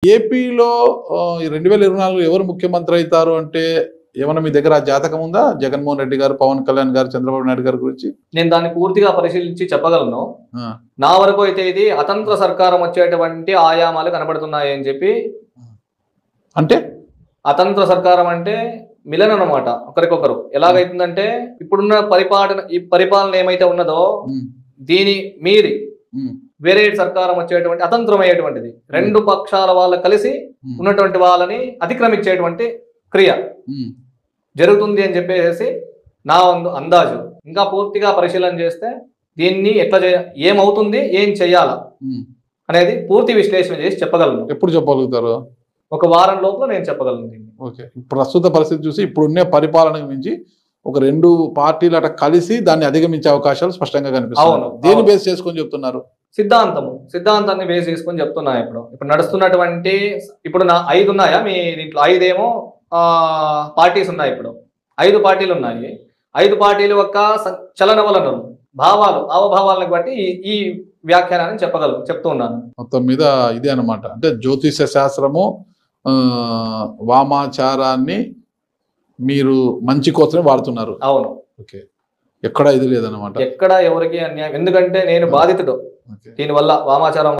ఏపీలో 2024 ఎవరు ముఖ్యమంత్రి అవుతారు అంటే ఏమన్నా మీ దగ్గర ఆ జాతకం ఉందా? జగన్మోహన్ రెడ్డి గారు, పవన్ కళ్యాణ్ గారు, చంద్రబాబు నాయుడు గారి గురించి? నేను దాన్ని పూర్తిగా పరిశీలించి చెప్పగలను. నా వరకు అయితే ఇది అతంత్ర సర్కారం వచ్చేటువంటి ఆయామాలు కనబడుతున్నాయి అని చెప్పి. అంటే అతంత్ర సర్కారం అంటే మిలన్ అన్నమాట, ఒకరికొకరు. ఎలాగైతుందంటే ఇప్పుడున్న పరిపాలన ఏమైతే ఉన్నదో దీని మీరి వేరే సర్కారం వచ్చేటువంటి అతంత్రమయ్యేటువంటిది, రెండు పక్షాల వాళ్ళు కలిసి ఉన్నటువంటి వాళ్ళని అతిక్రమించేటువంటి క్రియ జరుగుతుంది అని చెప్పేసి నా అందాజు. ఇంకా పూర్తిగా పరిశీలన చేస్తే దీన్ని ఎట్లా ఏమవుతుంది, ఏం చెయ్యాలా అనేది పూర్తి విశ్లేషణ చేసి చెప్పగలను. ఎప్పుడు చెప్పగలుగుతారు? ఒక వారం లోపల నేను చెప్పగలను దీన్ని. ఓకే, ప్రస్తుత పరిస్థితి చూసి ఇప్పుడున్న పరిపాలనకు మించి ఒక రెండు పార్టీలు అట కలిసి దాన్ని అధిగమించే అవకాశాలు స్పష్టంగా కనిపిస్తాయి. దేని బేస్ చేసుకొని చెప్తున్నారు? సిద్ధాంతాన్ని బేస్ చేసుకొని చెప్తున్నా. ఇప్పుడు నడుస్తున్నటువంటి ఇప్పుడు నా 5 ఉన్నాయా మీ దీంట్లో? 5 ఏమో పార్టీస్ ఉన్నాయి. ఇప్పుడు 5 పార్టీలు ఉన్నాయి. 5 పార్టీలు యొక్క చలన వలనలు, భావాలు, అవభావాలను బట్టి ఈ వ్యాఖ్యానాన్ని చెప్తున్నాను. మొత్తం మీద ఇదే అనమాట. అంటే జ్యోతిష శాస్త్రము, వామాచారాన్ని మీరు మంచి కోసమే వాడుతున్నారు. అవును. ఓకే, ఎక్కడ ఇది లేదన్నమాట, ఎక్కడ ఎవరికి అన్యాయం. ఎందుకంటే నేను బాధితుడు దీనివల్ల వామాచారం